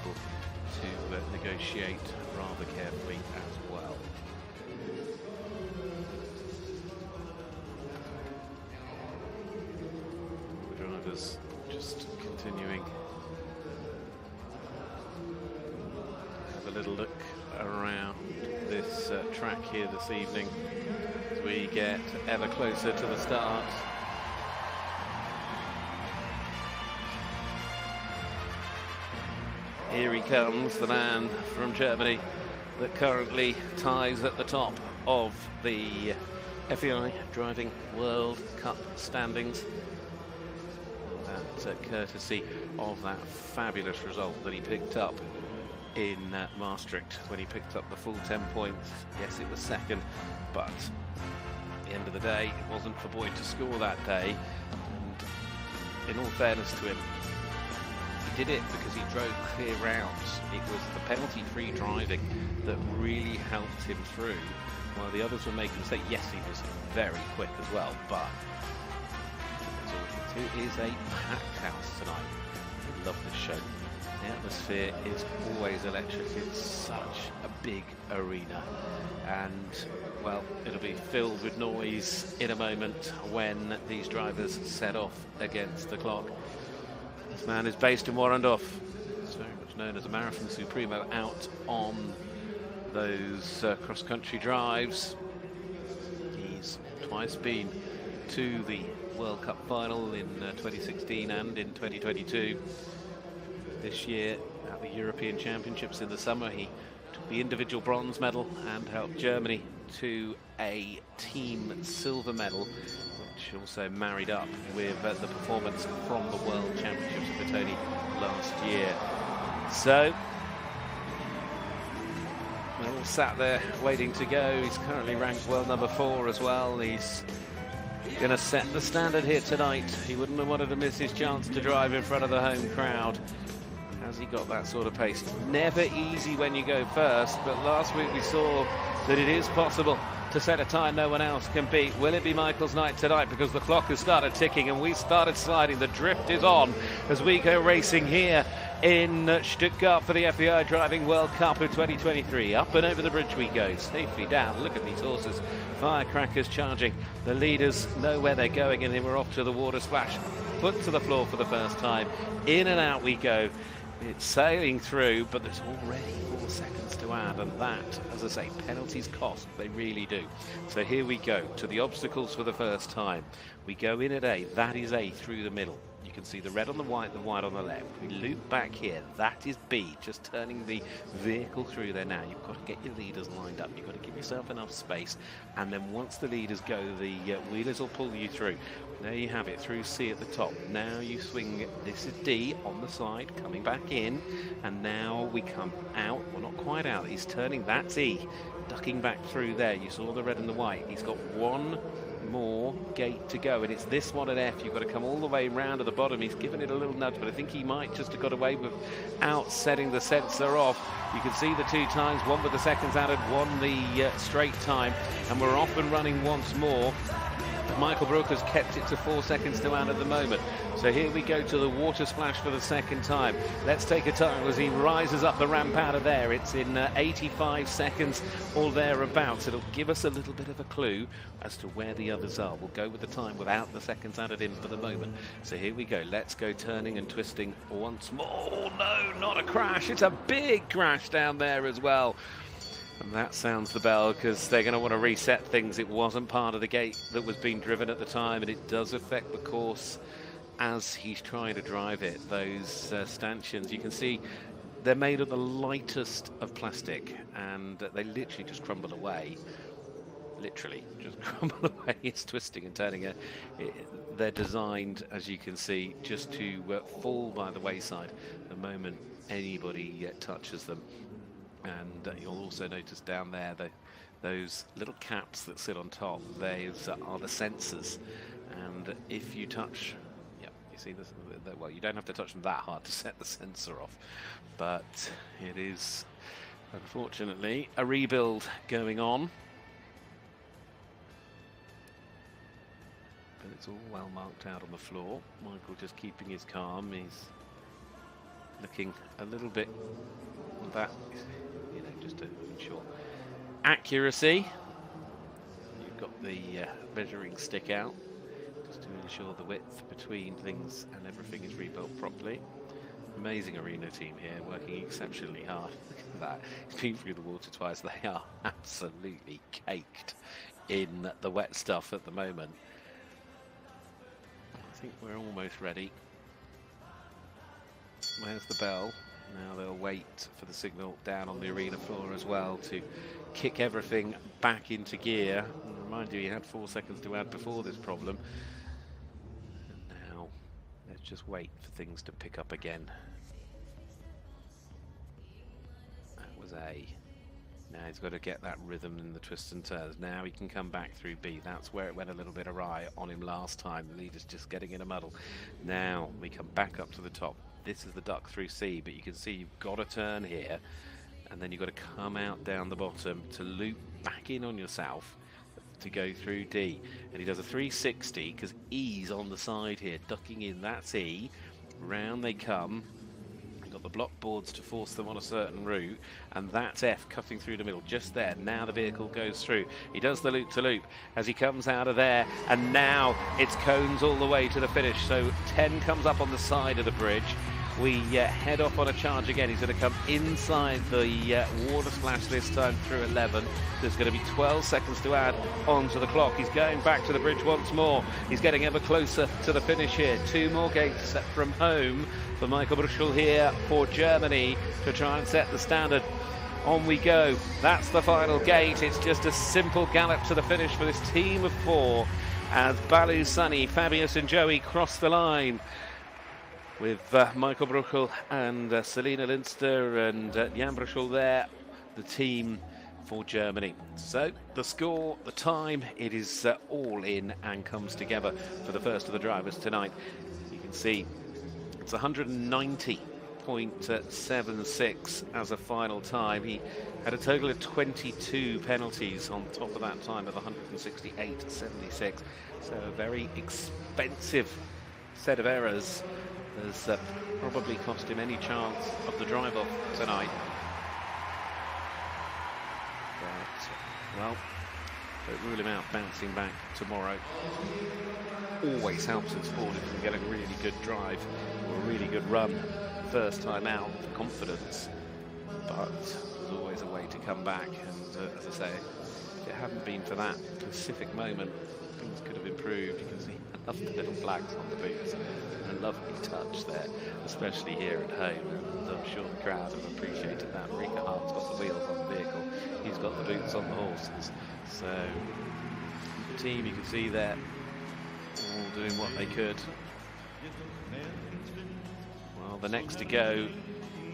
able to negotiate rather carefully as well. The drivers just continuing. Have a little look around this track here this evening as we get ever closer to the start. Here he comes, the man from Germany that currently ties at the top of the FEI Driving World Cup standings. That's courtesy of that fabulous result that he picked up in Maastricht when he picked up the full 10 points. Yes, it was second, but at the end of the day, it wasn't for Boyd to score that day. And in all fairness to him, he did it because he drove clear rounds. It was the penalty-free driving that really helped him through, while the others were making mistakes. Yes, he was very quick as well, but it is a packed house tonight. I love this show. The atmosphere is always electric. It's such a big arena, and well, it'll be filled with noise in a moment when these drivers set off against the clock. This man is based in Warendorf. He's very much known as a marathon supremo out on those cross-country drives. He's twice been to the World Cup final in 2016 and in 2022. This year at the European Championships in the summer, he took the individual bronze medal and helped Germany to a team silver medal, which also married up with the performance from the World Championships at Petone last year. So they're all sat there waiting to go. He's currently ranked world number 4 as well. He's going to set the standard here tonight. He wouldn't have wanted to miss his chance to drive in front of the home crowd. Has he got that sort of pace? Never easy when you go first, but last week we saw that it is possible to set a time no one else can beat. Will it be Michael's night tonight? Because the clock has started ticking and we started sliding. The drift is on as we go racing here in Stuttgart for the FEI Driving World Cup of 2023. Up and over the bridge we go, safely down. Look at these horses, firecrackers charging. The leaders know where they're going, and then we're off to the water splash. Foot to the floor for the first time. In and out we go. It's sailing through, but there's already 4 seconds to add, and that, as I say, penalties cost. They really do. So here we go to the obstacles for the first time. We go in at A. That is A through the middle. You can see the red on the white on the left. We loop back here. That is B, just turning the vehicle through there now. You've got to get your leaders lined up. You've got to give yourself enough space. And then once the leaders go, the wheelers will pull you through. There you have it, through C at the top. Now you swing, this is D on the side, coming back in. And now we come out, well, not quite out. He's turning, that's E, ducking back through there. You saw the red and the white. He's got one more gate to go, and it's this one at F. You've got to come all the way round to the bottom. He's given it a little nudge, but I think he might just have got away without setting the sensor off. You can see the 2 times, one with the seconds added, one the straight time, and we're off and running once more. Michael Brook has kept it to 4 seconds to add at the moment. So here we go to the water splash for the second time. Let's take a time as he rises up the ramp out of there. It's in 85 seconds or thereabouts. It'll give us a little bit of a clue as to where the others are. We'll go with the time without the seconds added in for the moment. So here we go. Let's go turning and twisting once more. Oh, no, not a crash. It's a big crash down there as well. And that sounds the bell, because they're going to want to reset things. It wasn't part of the gate that was being driven at the time, and it does affect the course as he's trying to drive it. Those stanchions, you can see they're made of the lightest of plastic, and they literally just crumble away. Literally just crumble away. It's twisting and turning. They're designed, as you can see, just to fall by the wayside the moment anybody touches them. And you'll also notice down there those little caps that sit on top. Those are the sensors, and if you touch, yeah, you see this. Well, you don't have to touch them that hard to set the sensor off, but it is unfortunately a rebuild going on. But it's all well marked out on the floor. Michael just keeping his calm. He's looking a little bit that, you know, just to ensure accuracy. You've got the measuring stick out just to ensure the width between things and everything is rebuilt properly. Amazing arena team here, working exceptionally hard. Look at that. He's been through the water twice. They are absolutely caked in the wet stuff at the moment. I think we're almost ready. Where's the bell? Now they'll wait for the signal down on the arena floor as well to kick everything back into gear. And remind you, you had 4 seconds to add before this problem. And now let's just wait for things to pick up again. That was A. Now he's got to get that rhythm in the twists and turns. Now he can come back through B. That's where it went a little bit awry on him last time. The leader's just getting in a muddle. Now we come back up to the top. This is the duck through C, but you can see you've got to turn here, and then you've got to come out down the bottom to loop back in on yourself to go through D. And he does a 360 because E's on the side here, ducking in. That's E. Round they come. Got the block boards to force them on a certain route, and that's F cutting through the middle just there. Now the vehicle goes through. He does the loop to loop as he comes out of there, and now it's cones all the way to the finish. So 10 comes up on the side of the bridge. We head off on a charge again. He's going to come inside the water splash this time through 11. There's going to be 12 seconds to add onto the clock. He's going back to the bridge once more. He's getting ever closer to the finish here. 2 more gates set from home for Michael Brauchle here for Germany to try and set the standard. On we go. That's the final gate. It's just a simple gallop to the finish for this team of 4 as Balu, Sunny, Fabius and Joey cross the line, with Michael Brauchle and Selina Linster and Jan Brauchle there, the team for Germany. So the score, the time, it is all in and comes together for the first of the drivers tonight. You can see it's 190.76 as a final time. He had a total of 22 penalties on top of that time of 168.76. So a very expensive set of errors has probably cost him any chance of the drive-off tonight. But, well, don't rule him out bouncing back tomorrow. Always helps in sport if you can get a really good drive or a really good run first time out for confidence. But there's always a way to come back, and as I say, if it hadn't been for that specific moment, things could have improved. You can see I love the little flags on the boots. A lovely touch there, especially here at home, and I'm sure the crowd have appreciated that. Mareike Harm's got the wheels on the vehicle, he's got the boots on the horses. So the team, you can see there, all doing what they could. Well, the next to go,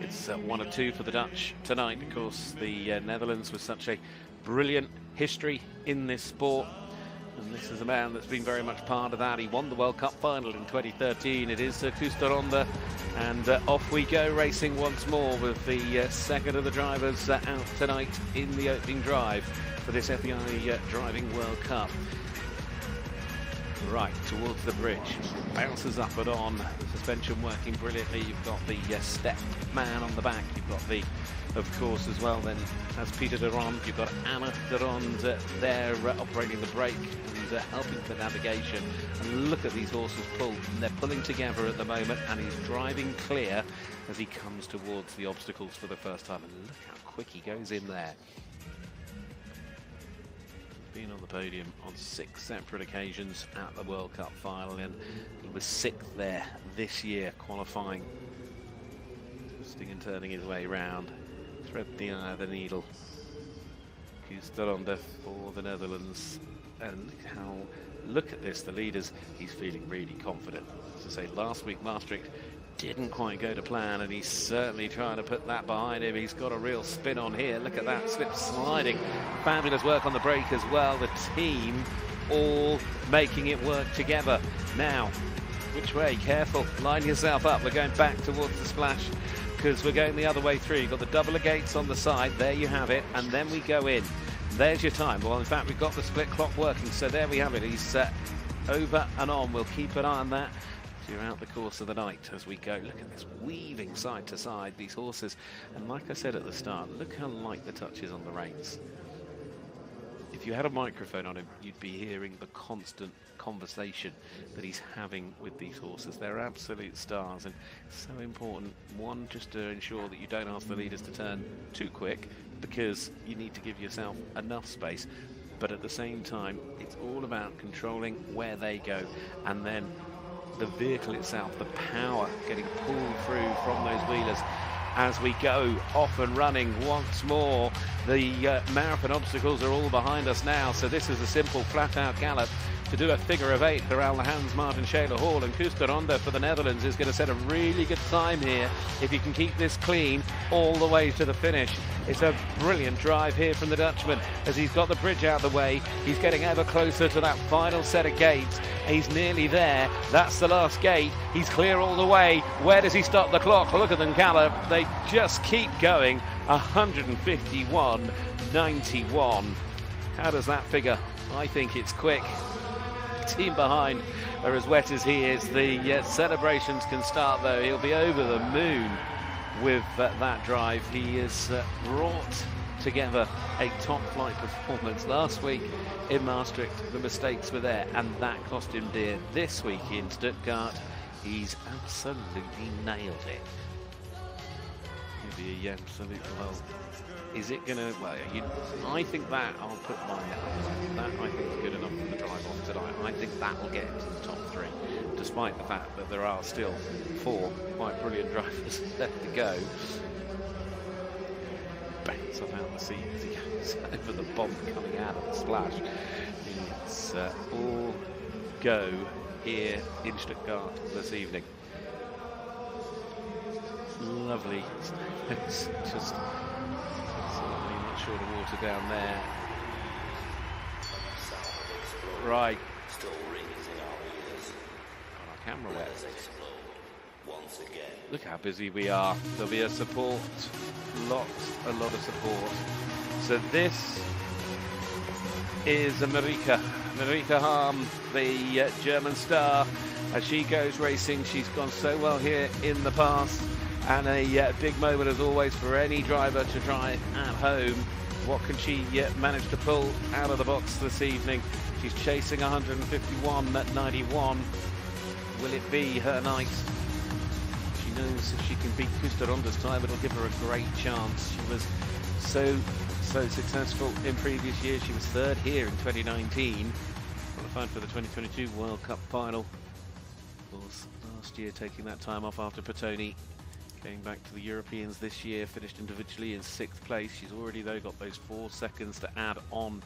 it's 1 or 2 for the Dutch tonight. Of course, the Netherlands with such a brilliant history in this sport. And this is a man that's been very much part of that. He won the World Cup final in 2013. It is Koos de Ronde, and off we go racing once more with the second of the drivers out tonight in the opening drive for this FEI Driving World Cup. Right, towards the bridge, bounces up and on, the suspension working brilliantly. You've got the step man on the back, you've got the, of course, as well then, as Peter de Ronde, you've got Anna de Ronde there operating the brake and helping for navigation. And look at these horses pull, and they're pulling together at the moment, and he's driving clear as he comes towards the obstacles for the first time. And look how quick he goes in there. Been on the podium on 6 separate occasions at the World Cup final, and he was 6th there this year, qualifying, twisting and turning his way round, thread the eye of the needle. Koos de Ronde for the Netherlands, and look at this, the leaders, he's feeling really confident. As I say, last week Maastricht didn't quite go to plan, and he's certainly trying to put that behind him. He's got a real spin on here. Look at that, slip sliding. Fabulous work on the brake as well. The team all making it work together. Now, which way? Careful, line yourself up. We're going back towards the splash because we're going the other way through. You've got the double gates on the side. There you have it. And then we go in. There's your time. Well, in fact, we've got the split clock working. So there we have it. He's over and on. We'll keep an eye on that throughout the course of the night as we go. Look at this weaving side to side, these horses. And like I said at the start, look how light the touch is on the reins. If you had a microphone on him, you'd be hearing the constant conversation that he's having with these horses. They're absolute stars, and so important, one, just to ensure that you don't ask the leaders to turn too quick, because you need to give yourself enough space, but at the same time, it's all about controlling where they go, and then the vehicle itself, the power getting pulled through from those wheelers as we go off and running once more. The marathon obstacles are all behind us now, so this is a simple flat-out gallop to do a figure of 8 around the Hans Martin Scheele Hall, and Koos de Ronde for the Netherlands is going to set a really good time here if he can keep this clean all the way to the finish. It's a brilliant drive here from the Dutchman as he's got the bridge out of the way. He's getting ever closer to that final set of gates. He's nearly there. That's the last gate. He's clear all the way. Where does he stop the clock? Look at them gallop. They just keep going. 151.91. How does that figure? I think it's quick. Team behind are as wet as he is. The celebrations can start though. He'll be over the moon with that drive. He has brought together a top flight performance last week in Maastricht. The mistakes were there and that cost him dear. This week in Stuttgart, he's absolutely nailed it. He'll be absolutely well. Is it going to, well, I think that, I'll put my that I think is good enough for the drive off tonight. I think that will get him to the top 3, despite the fact that there are still 4 quite brilliant drivers left to go. Bounce off out the seat as he goes over the bomb coming out of the splash. It's all go here in Stuttgart this evening. Lovely. It's just much short of water down there. Right. Our camera wet. Look how busy we are. There'll be a support, a lot of support. So this is Mareike Harm, the German star. As she goes racing, she's gone so well here in the past. And a big moment as always for any driver to try at home. What can she manage to pull out of the box this evening? She's chasing 151.91. Will it be her night? She knows if she can beat Koos de Ronde's time, it'll give her a great chance. She was so successful in previous years. She was 3rd here in 2019. Qualified for the 2022 World Cup final. Of course, last year taking that time off after Petoni. Going back to the Europeans this year, finished individually in 6th place. She's already, though, got those 4 seconds to add on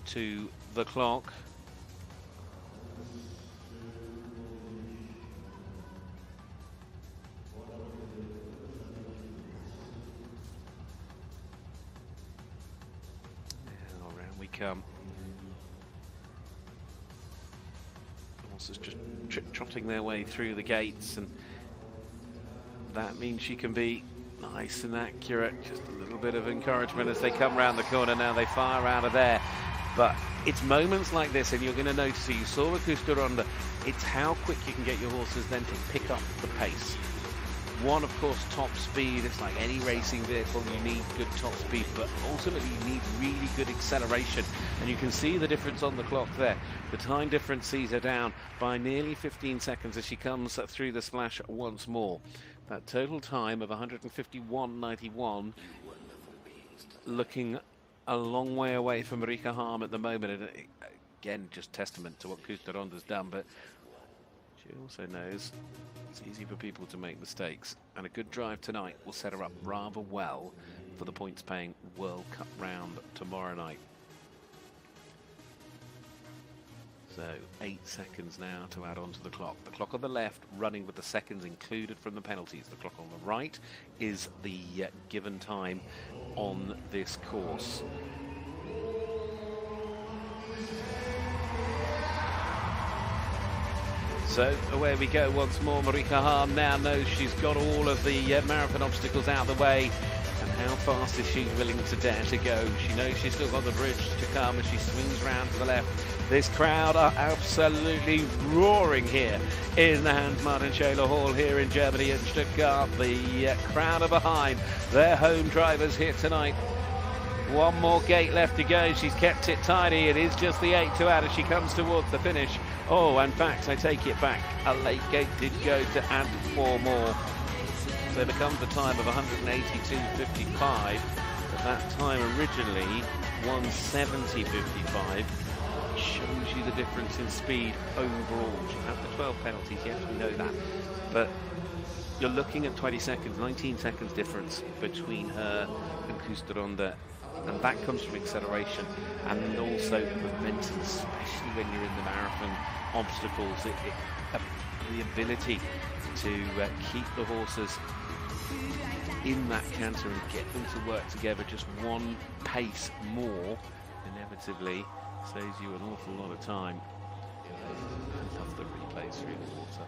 to the clock. Now around we come. The horses just trotting their way through the gates, and that means she can be nice and accurate. Just a little bit of encouragement as they come round the corner. Now they fire out of there. But it's moments like this, and you're going to notice it. You saw with Koos de Ronde, it's how quick you can get your horses then to pick up the pace. One, of course, top speed. It's like any racing vehicle, you need good top speed, but ultimately you need really good acceleration. And you can see the difference on the clock there. The time difference sees her down by nearly 15 seconds as she comes through the splash once more. That total time of 151.91, looking a long way away from Mareike Harm at the moment. And again, just testament to what Koos de Ronde has done, but she also knows it's easy for people to make mistakes. And a good drive tonight will set her up rather well for the points-paying World Cup round tomorrow night. So 8 seconds now to add on to the clock. The clock on the left running with the seconds included from the penalties. The clock on the right is the given time on this course. So away we go once more. Mareike Harm now knows she's got all of the marathon obstacles out of the way. And how fast is she willing to dare to go? She knows she's still got the bridge to come as she swings round to the left. This crowd are absolutely roaring here in the Hans-Martin-Scheler Hall here in Germany in Stuttgart. The crowd are behind their home drivers here tonight. One more gate left to go. She's kept it tidy. It is just the 8 to add as she comes towards the finish. Oh, in fact, I take it back. A late gate did go to add 4 more. So it becomes a time of 182.55. But that time originally 170.55. Shows you the difference in speed overall. She had the 12 penalties, yes, we know that. But you're looking at 20 seconds, 19 seconds difference between her and Koos de Ronde. And that comes from acceleration and also momentum, especially when you're in the marathon obstacles. The ability to keep the horses in that canter and get them to work together just one pace more, inevitably saves you an awful lot of time. I love the replays through the water.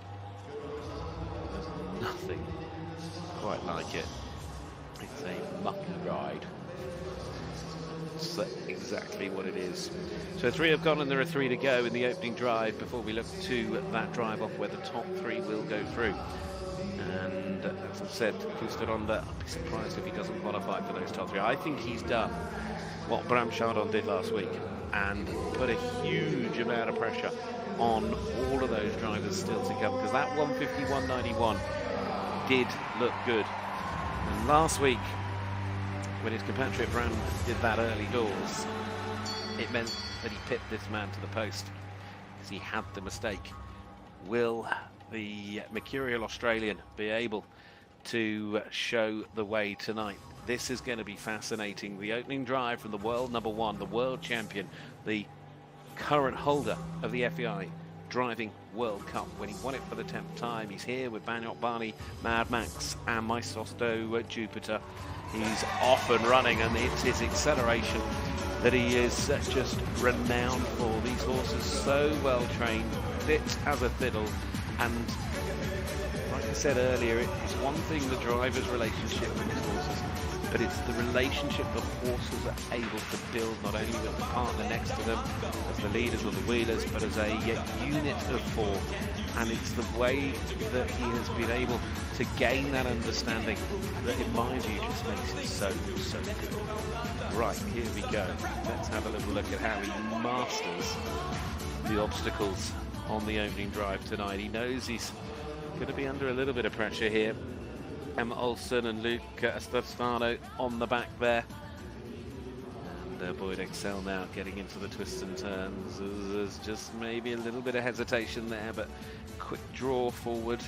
There's nothing quite like it. It's a mucky ride. That's exactly what it is. So 3 have gone and there are 3 to go in the opening drive before we look to that drive off where the top 3 will go through. And as I've said, Koos de Ronde, I'd be surprised if he doesn't qualify for those top 3. I think he's done what IJsbrand Chardon did last week and put a huge amount of pressure on all of those drivers still to come, because that 151.91 did look good. And last week, when his compatriot Brand did that early doors, it meant that he pipped this man to the post because he had the mistake. Will the mercurial Australian be able to show the way tonight? This is going to be fascinating. The opening drive from the world number 1, the world champion, the current holder of the FEI Driving World Cup when he won it for the 10th time. He's here with Banyot Barney, Mad Max and My Sosto Jupiter. He's off and running, and it's his acceleration that he is just renowned for. These horses so well trained, fit as a fiddle, and like I said earlier, it's one thing the driver's relationship with his horses, but it's the relationship the horses are able to build, not only with the partner next to them, as the leaders or the wheelers, but as a unit of 4. And it's the way that he has been able to gain that understanding that, in my view, just makes it so good. Right, here we go. Let's have a little look at how he masters the obstacles on the opening drive tonight. He knows he's going to be under a little bit of pressure here. Emma Olsen and Luke Stefano on the back there. And Boyd Exell now getting into the twists and turns. There's just maybe a little bit of hesitation there, but quick draw forward.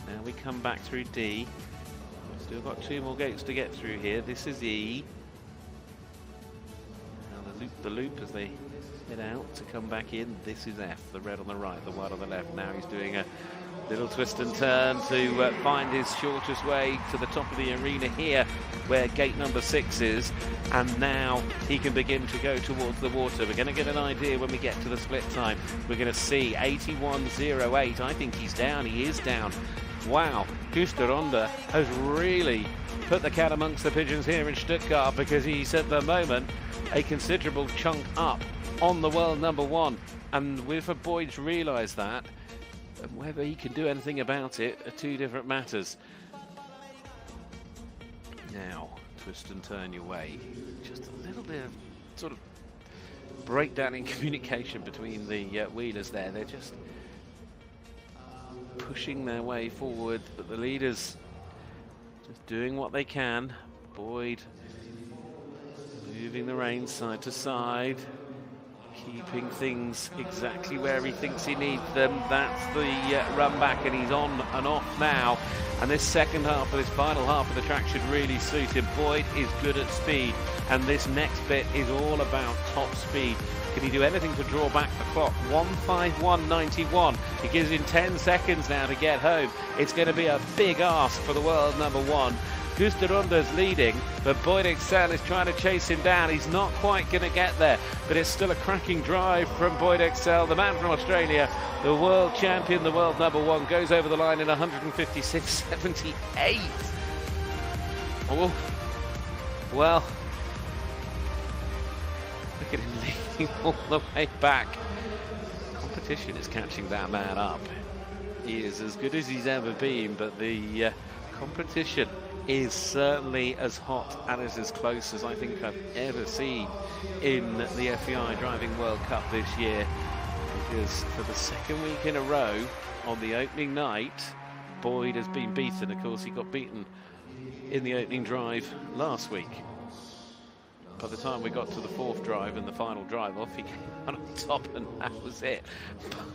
Now we come back through D. We've still got 2 more gates to get through here. This is E. Now the loop as they head out to come back in. This is F, the red on the right, the white on the left. Now he's doing a little twist and turn to find his shortest way to the top of the arena here where gate number 6 is, and now he can begin to go towards the water. We're going to get an idea when we get to the split time. We're going to see 81.08. I think he's down. He is down. Wow, Koos de Ronde has really put the cat amongst the pigeons here in Stuttgart, because he's at the moment a considerable chunk up on the world number 1, and if Boyd's realised that, and whether he can do anything about it are 2 different matters. Now, twist and turn your way. Just a little bit of sort of breakdown in communication between the wheelers there. They're just pushing their way forward, but the leaders just doing what they can. Boyd moving the reins side to side, keeping things exactly where he thinks he needs them. That's the run back, and he's on and off now. And this second half, or this final half of the track, should really suit him. Boyd is good at speed, and this next bit is all about top speed. Can he do anything to draw back the clock? 151.91. It gives him 10 seconds now to get home. It's going to be a big ask for the world number 1. Koos de Ronde's leading, but Boyd Exell is trying to chase him down. He's not quite going to get there, but it's still a cracking drive from Boyd Exell, the man from Australia, the world champion, the world number 1, goes over the line in 156.78. Oh, Well, look at him leading all the way back. Competition is catching that man up. He is as good as he's ever been, but the competition is certainly as hot and is as close as I think I've ever seen in the FEI Driving World Cup this year. Because for the second week in a row, on the opening night, Boyd has been beaten. Of course, he got beaten in the opening drive last week. By the time we got to the fourth drive and the final drive off, he came on top and that was it.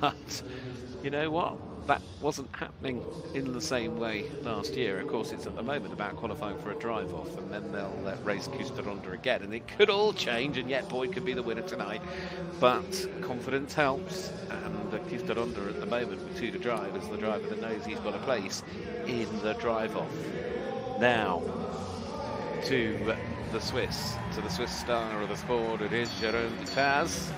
But you know what? That wasn't happening in the same way last year. Of course, it's at the moment about qualifying for a drive off, and then they'll race Koos de Ronde again, and it could all change, and yet Boyd could be the winner tonight. But confidence helps, and Koos de Ronde at the moment with 2 to drive is the driver that knows he's got a place in the drive off. Now to the Swiss star of the sport. It is Jerome Voutaz.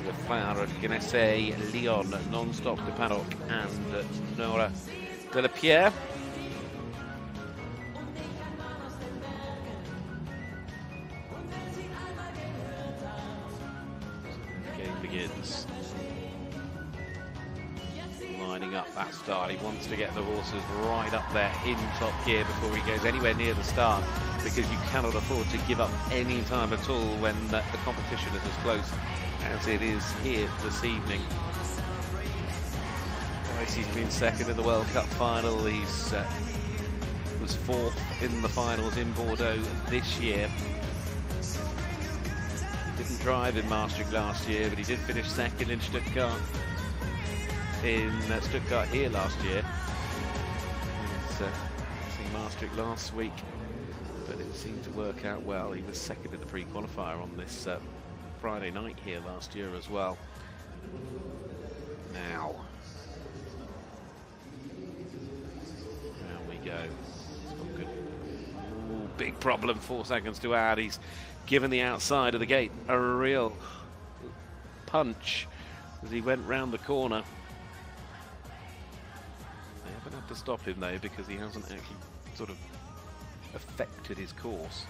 Le Phare Gnessé, Lyon, Non-Stop de Paddock, and Nora de la Pierre. The game begins. Lining up that start. He wants to get the horses right up there in top gear before he goes anywhere near the start, because you cannot afford to give up any time at all when the competition is as close as it is here this evening. Twice he's been second in the World Cup final. He's was 4th in the finals in Bordeaux this year. Didn't drive in Maastricht last year, but he did finish second in Stuttgart. Stuttgart here last year. He was in Maastricht last week, but it seemed to work out well. He was second in the pre-qualifier on this Friday night here last year as well. Now we go. It's not good. Ooh, big problem, 4 seconds to add. He's given the outside of the gate a real punch as he went round the corner. They haven't had to stop him though, because he hasn't actually sort of affected his course.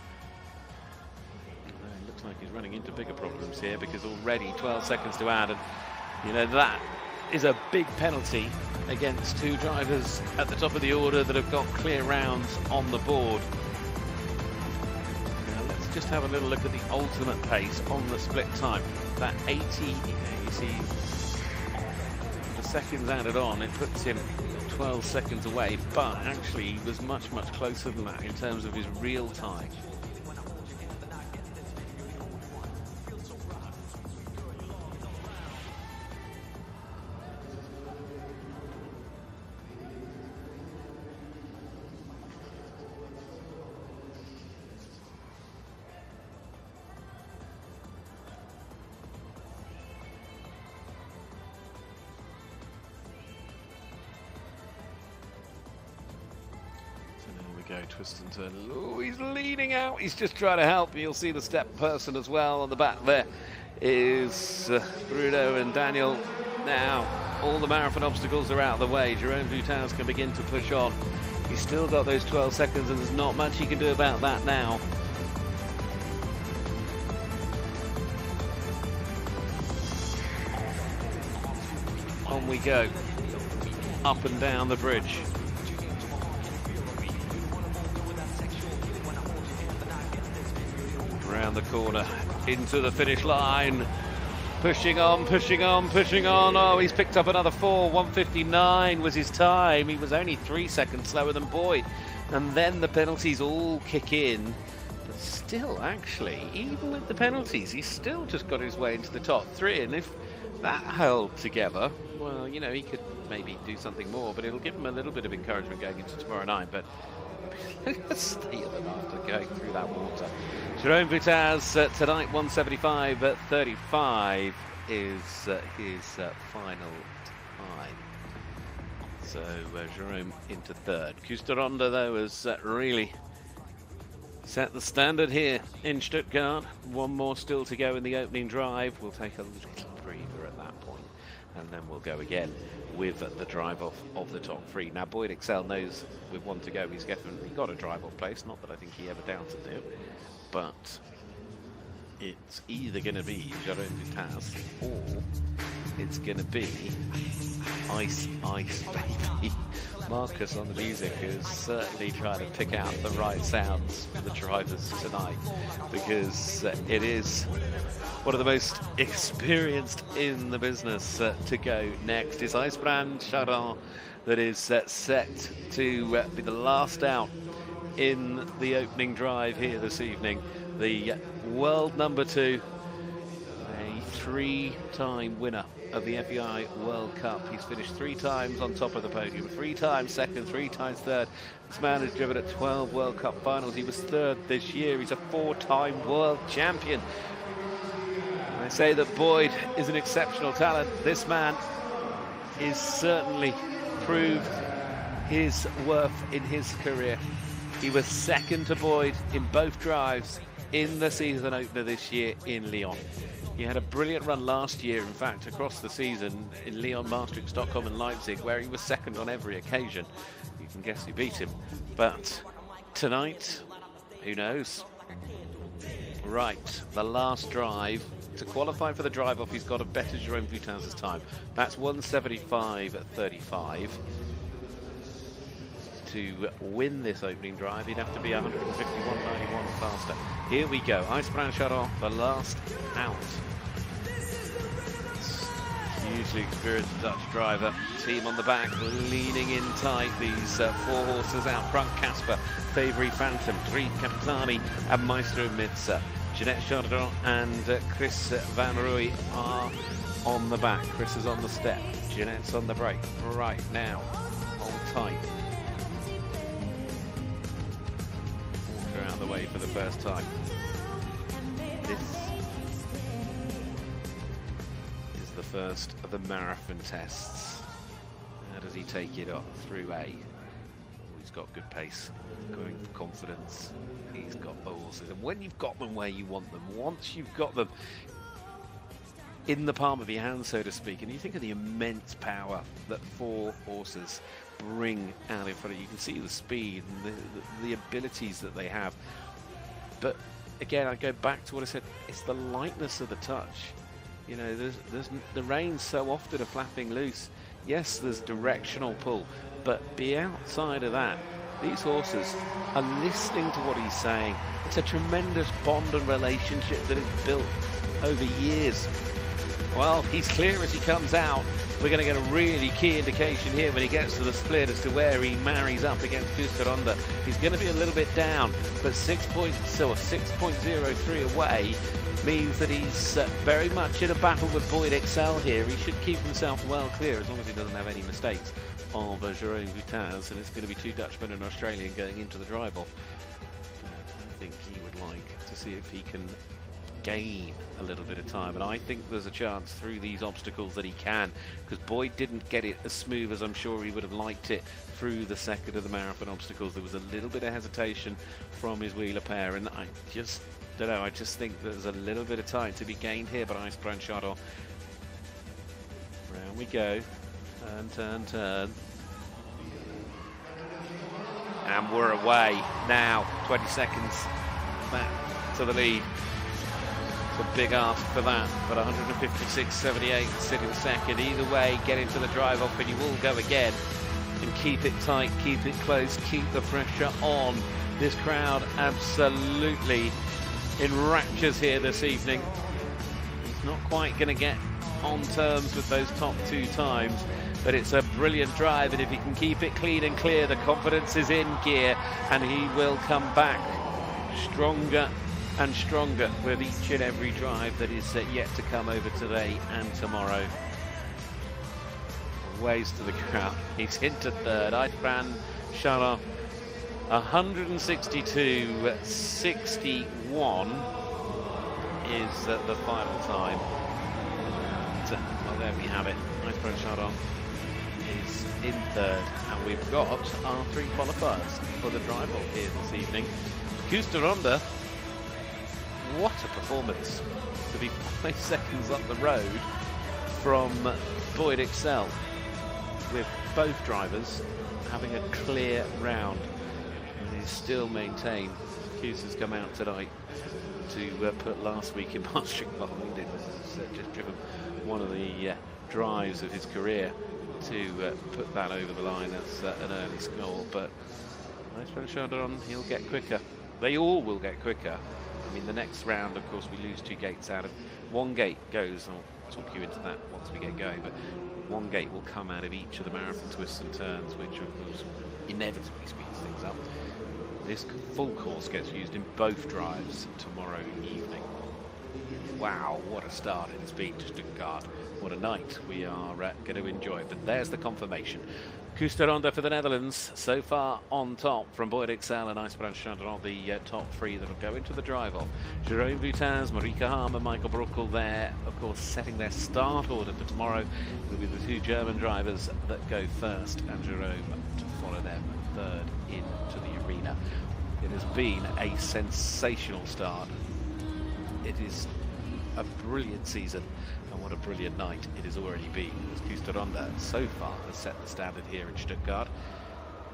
Looks like he's running into bigger problems here, because already 12 seconds to add, and you know that is a big penalty against 2 drivers at the top of the order that have got clear rounds on the board. Now let's just have a little look at the ultimate pace on the split time. That 80, you see the seconds added on, it puts him 12 seconds away, but actually he was much closer than that in terms of his real time. Go twist and turn. Oh, he's leaning out. He's just trying to help. You'll see the step person as well on the back. There is Bruno and Daniel. Now all the marathon obstacles are out of the way. Jerome Voutaz can begin to push on. He's still got those 12 seconds, and there's not much he can do about that now. On we go, up and down the bridge. Around the corner, into the finish line, pushing on. Oh, he's picked up another 4. 1:59 was his time. He was only 3 seconds slower than Boyd, and then the penalties all kick in. But still, actually, even with the penalties, he's still just got his way into the top 3, and if that held together, well, you know, he could maybe do something more, but it'll give him a little bit of encouragement going into tomorrow night. But stay of them after going through that water. Jerome Voutaz tonight, 1:75.35 is his final time. So Jerome into 3rd. Koos de Ronde, though, has really set the standard here in Stuttgart. 1 more still to go in the opening drive. We'll take a little breather at that point, and then we'll go again with the drive-off of the top three. Now, Boyd Exell knows with one to go, he's definitely got a drive-off place. Not that I think he ever doubted it, but it's either going to be Jerome Voutaz or it's going to be Ice Baby. Marcus on the music is certainly trying to pick out the right sounds for the drivers tonight, because it is one of the most experienced in the business to go next. Is IJsbrand Chardon that is set to be the last out in the opening drive here this evening. The world number 2, a 3-time winner of the FEI World Cup. He's finished 3 times on top of the podium, 3 times second, 3 times third. This man has driven at 12 World Cup finals. He was 3rd this year. He's a 4-time world champion. I say that Boyd is an exceptional talent. This man is certainly proved his worth in his career. He was second to Boyd in both drives in the season opener this year in Lyon. He had a brilliant run last year, in fact, across the season in Lyon, Maastricht, Stockholm and Leipzig, where he was second on every occasion. You can guess who beat him. But tonight, who knows? Right, the last drive. To qualify for the drive-off, he's got a better Jerome Voutaz's time. That's 1:75.35. To win this opening drive, he'd have to be 151.91 faster. Here we go. IJsbrand Chardon, the last out. Hugely experienced Dutch driver. Team on the back, leaning in tight. These 4 horses out front. Casper, Favori Phantom, Drie Capitani and Maestro Mitza. Jeanette Chardon and Chris Van Rooij are on the back. Chris is on the step. Jeanette's on the brake. Right now, hold tight. Out of the way for the first time. This is the first of the marathon tests. How does he take it up through A? He's got good pace, going for confidence. He's got the horses, and when you've got them where you want them, once you've got them in the palm of your hand, so to speak, and you think of the immense power that 4 horses bring out in front of you. You can see the speed and the abilities that they have. But again, I go back to what I said, it's the lightness of the touch. You know, there's the reins so often are flapping loose. Yes, there's directional pull, but be outside of that, these horses are listening to what he's saying. It's a tremendous bond and relationship that is built over years. Well, he's clear as he comes out. We're going to get a really key indication here when he gets to the split as to where he marries up against Koos de Ronde. He's going to be a little bit down, but 6.03 away means that he's very much in a battle with Boyd Exell here. He should keep himself well clear as long as he doesn't have any mistakes of Jerome Voutaz, and it's going to be 2 Dutchmen and an Australian going into the drive-off. I think he would like to see if he can gain a little bit of time, and I think there's a chance through these obstacles that he can, because Boyd didn't get it as smooth as I'm sure he would have liked it through the second of the marathon obstacles. There was a little bit of hesitation from his wheeler pair, and I just don't know, I just think there's a little bit of time to be gained here by IJsbrand Chardon. Round we go, turn, and we're away now. 20 seconds back to the lead. A big ask for that, but 156.78 sitting second. Either way, get into the drive off and you will go again, and keep it tight, keep it close, keep the pressure on. This crowd absolutely in raptures here this evening. He's not quite going to get on terms with those top 2 times, but it's a brilliant drive, and if he can keep it clean and clear, the confidence is in gear and he will come back stronger and stronger with each and every drive that is yet to come over today and tomorrow. Ways to the crowd. He's into 3rd. IJsbrand Chardon 162.61 is the final time. Well, there we have it. IJsbrand Chardon is in 3rd, and we've got our 3 qualifiers for the drive-off here this evening. Koos de Ronde. What a performance to be 5 seconds up the road from Boyd Exell. with both drivers having a clear round. And he's still maintained. Koos has come out tonight to put last week in mastering behind him. Just driven one of the drives of his career to put that over the line as an early score. But IJsbrand Chardon, he'll get quicker. They all will get quicker. I mean, the next round, of course, we lose 2 gates out of one gate goes. I'll talk you into that once we get going. But one gate will come out of each of the marathon twists and turns, which of course inevitably speeds things up. This full course gets used in both drives tomorrow evening. Wow, what a start it's been to Stuttgart. What a night we are going to enjoy. But there's the confirmation. Koos de Ronde for the Netherlands, so far on top from Boyd Exell and IJsbrand Chardon, the top 3 that will go into the drive-off. Jerome Voutaz, Mareike Harm and Michael Brauchle there, of course, setting their start order for tomorrow. Will be the 2 German drivers that go first, and Jerome to follow them third into the arena. It has been a sensational start. It is a brilliant season, and what a brilliant night it has already been. Koos de Ronde so far has set the standard here in Stuttgart.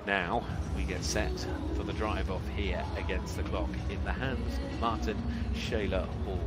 Now we get set for the drive-off here against the clock in the hands of Martin Shaler Hall.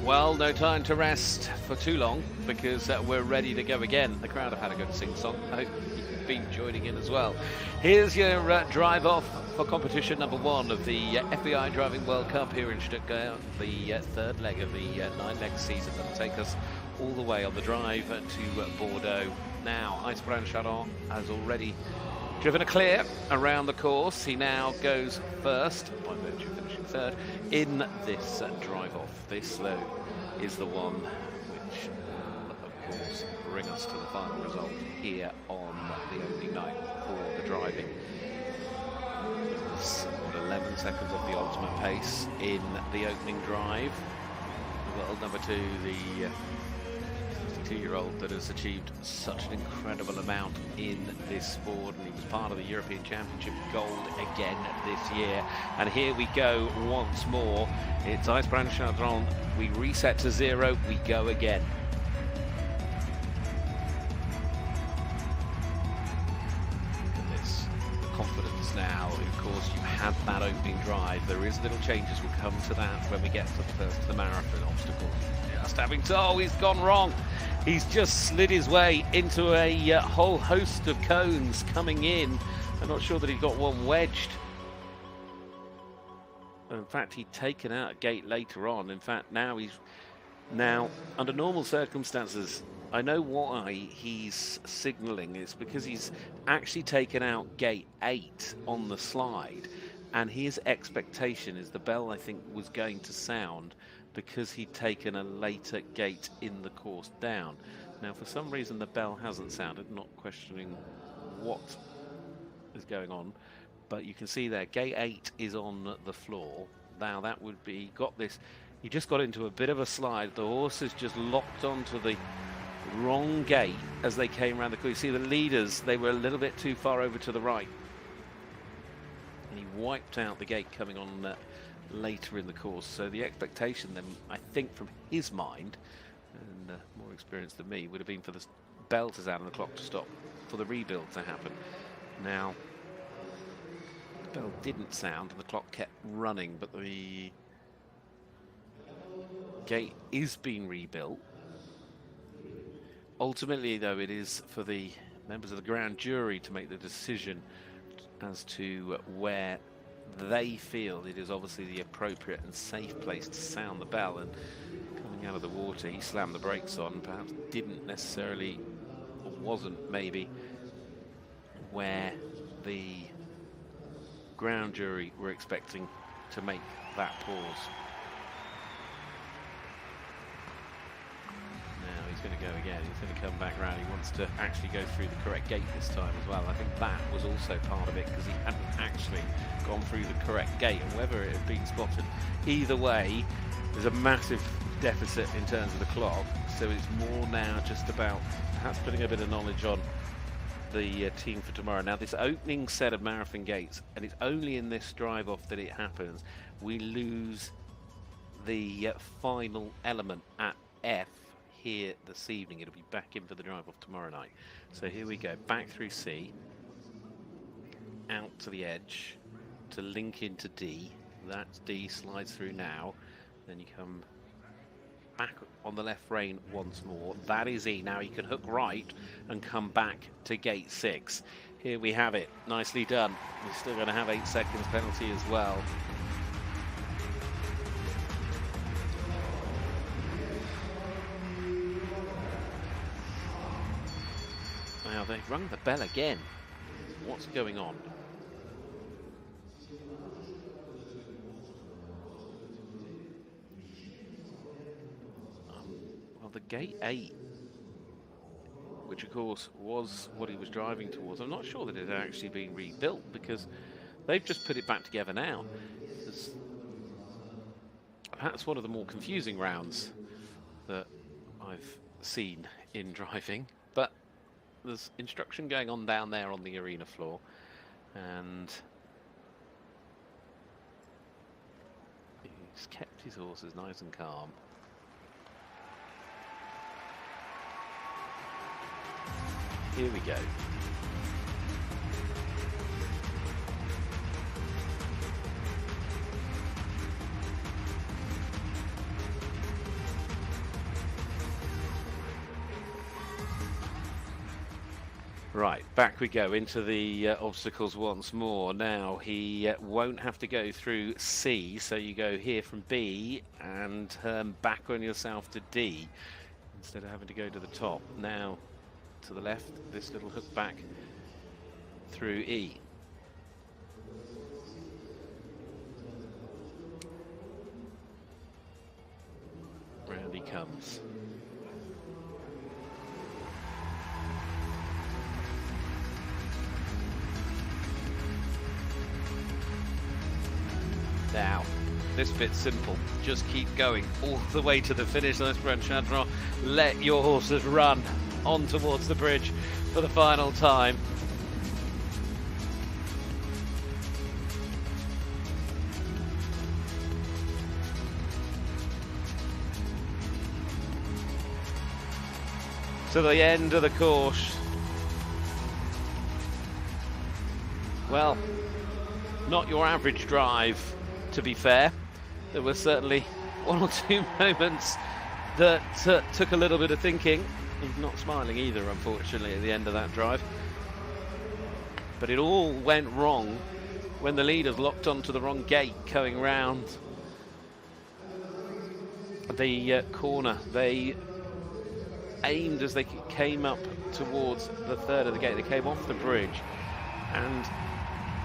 Well, no time to rest for too long because we're ready to go again. The crowd have had a good sing-song. I hope you've been joining in as well. Here's your drive-off for competition number 1 of the FEI Driving World Cup here in Stuttgart, the third leg of the 9-leg season that will take us all the way on the drive to Bordeaux. Now, IJsbrand Chardon has already driven a clear around the course. He now goes first, by virtue of finishing finishing third in this drive-off. This, though, is the one which will, of course, bring us to the final result here on the opening night for the driving. It's 11 seconds off the ultimate pace in the opening drive. World number 2, the 62-year-old that has achieved such an incredible amount in this sport, and he was part of the European Championship gold again this year. And here we go once more. It's IJsbrand Chardon. We reset to 0. We go again. Look at this. The confidence now. Of course, you had that opening drive. There is little changes. We'll come to that when we get to the marathon obstacle. Just having to, oh, he's gone wrong. He's just slid his way into a whole host of cones coming in. I'm not sure that he got one wedged. In fact, he'd taken out a gate later on. In fact, now under normal circumstances, I know why he's signalling. It's because he's actually taken out gate 8 on the slide, and his expectation is the bell, I think, was going to sound because he'd taken a later gate in the course down. Now, for some reason, the bell hasn't sounded, not questioning what is going on, but you can see there, gate 8 is on the floor. Now, that would be, got this, he just got into a bit of a slide. The horses just locked onto the wrong gate as they came around the corner. You see the leaders, they were a little bit too far over to the right. And he wiped out the gate coming on later in the course. So the expectation then, I think from his mind, and more experienced than me, would have been for the bell to sound and the clock to stop, for the rebuild to happen. Now, the bell didn't sound and the clock kept running, but the gate is being rebuilt. Ultimately, though, it is for the members of the grand jury to make the decision as to where they feel it is obviously the appropriate and safe place to sound the bell. And coming out of the water, he slammed the brakes on, perhaps didn't necessarily, or wasn't maybe, where the ground jury were expecting to make that pause. Now he's going to go again. He's going to come back round. He wants to actually go through the correct gate this time as well. I think that was also part of it, because he hadn't actually gone through the correct gate, and whether it had been spotted. Either way, there's a massive deficit in terms of the clock, so it's more now just about perhaps putting a bit of knowledge on the team for tomorrow. Now, this opening set of marathon gates, and it's only in this drive off that it happens, we lose the final element at F here this evening. It'll be back in for the drive off tomorrow night. So here we go, back through C, out to the edge to link into D. That's D, slides through now. Then you come back on the left rein once more. That is E. Now he can hook right and come back to gate 6. Here we have it. Nicely done. We're still going to have 8 seconds penalty as well. Now they've rung the bell again. What's going on? The gate 8, which of course was what he was driving towards, I'm not sure that it had actually been rebuilt, because they've just put it back together now. It's perhaps one of the more confusing rounds that I've seen in driving, but there's instruction going on down there on the arena floor, and he's kept his horses nice and calm. Here we go. Right, back we go into the obstacles once more. Now he won't have to go through C, so you go here from B and turn back on yourself to D instead of having to go to the top. Now to the left, this little hook back through E. comes. Now, this bit's simple. Just keep going all the way to the finish. IJsbrand Chardon. Let your horses run on towards the bridge for the final time. To the end of the course. Well, not your average drive, to be fair. There were certainly one or two moments that took a little bit of thinking. He's not smiling either, unfortunately, at the end of that drive. But it all went wrong when the leaders locked onto the wrong gate going round the corner. They aimed as they came up towards the third of the gate. They came off the bridge, and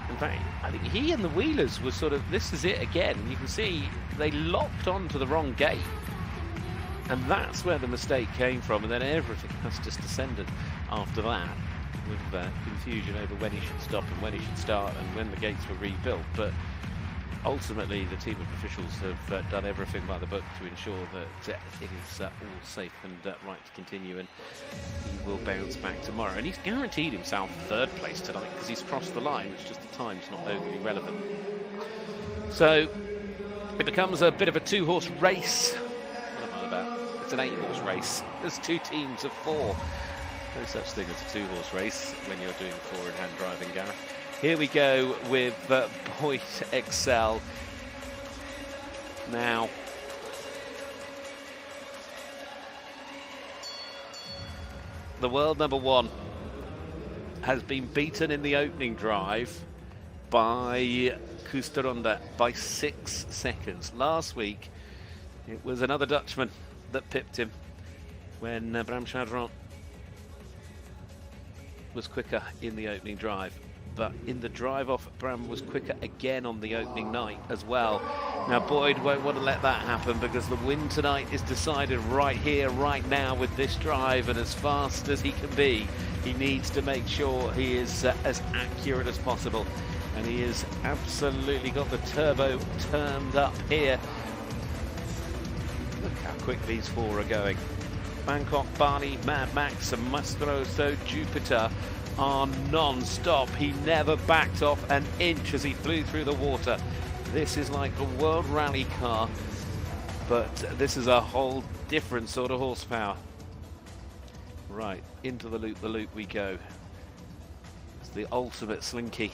in fact, I think he and the wheelers were sort of, this is it again. You can see they locked onto the wrong gate, and that's where the mistake came from, and then everything has just descended after that with confusion over when he should stop and when he should start and when the gates were rebuilt. But ultimately the team of officials have done everything by the book to ensure that it is all safe and right to continue, and he will bounce back tomorrow. And he's guaranteed himself third place tonight because he's crossed the line. It's just the time's not overly relevant. So it becomes a bit of a two-horse race. What am I about? It's an 8-horse race. There's 2 teams of 4. No such thing as a 2-horse race when you're doing forward-hand driving, Gareth. Here we go with Boyd Exell. Now, the world number 1 has been beaten in the opening drive by Koos de Ronde by 6 seconds. Last week, it was another Dutchman that pipped him when Exell Chardon was quicker in the opening drive. But in the drive off, Bram was quicker again on the opening night as well. Now Boyd won't want to let that happen because the win tonight is decided right here, right now with this drive, and as fast as he can be, he needs to make sure he is as accurate as possible. And he has absolutely got the turbo turned up here. Look how quick these 4 are going. Bangkok, Barney, Mad Max and Mastroso Jupiter are non-stop. He never backed off an inch as he flew through the water. This is like a World Rally car, but this is a whole different sort of horsepower. Right, into the loop we go. It's the ultimate slinky.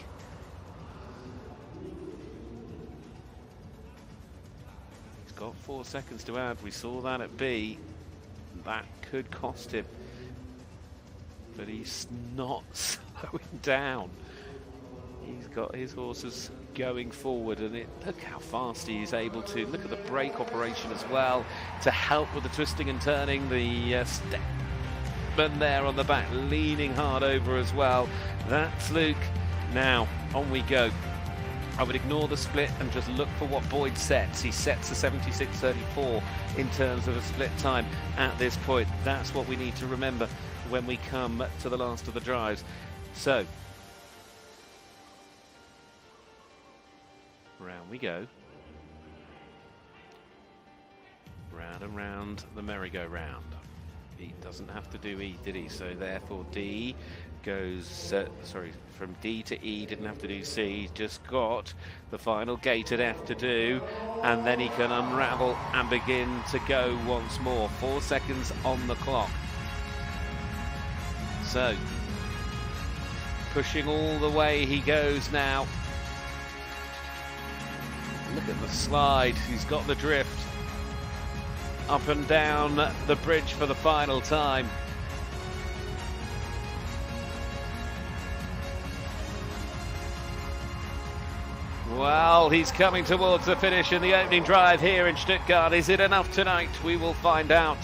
He's got 4 seconds to add. We saw that at B. That could cost him. But he's not slowing down. He's got his horses going forward, and look how fast he is able to. Look at the brake operation as well to help with the twisting and turning. The stepman there on the back leaning hard over as well. That's Luke. Now on we go. I would ignore the split and just look for what Boyd sets. He sets a 76.34 in terms of a split time at this point. That's what we need to remember when we come to the last of the drives. So, round we go. Round and round the merry-go-round. He doesn't have to do E, did he? So therefore D goes, from D to E, didn't have to do C, just got the final gate at F to do, and then he can unravel and begin to go once more. 4 seconds on the clock. So, pushing all the way he goes now. Look at the slide, he's got the drift. Up and down the bridge for the final time. Well, he's coming towards the finish in the opening drive here in Stuttgart. Is it enough tonight? We will find out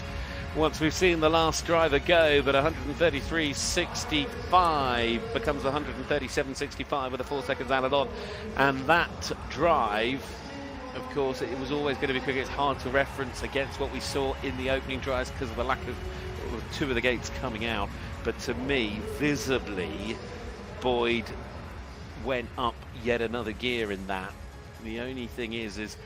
once we've seen the last driver go, but 133.65 becomes 137.65 with the 4 seconds added on. And that drive of course, it was always going to be quick. It's hard to reference against what we saw in the opening drives because of the lack of two of the gates coming out. But to me, visibly, Boyd went up yet another gear in that. The only thing is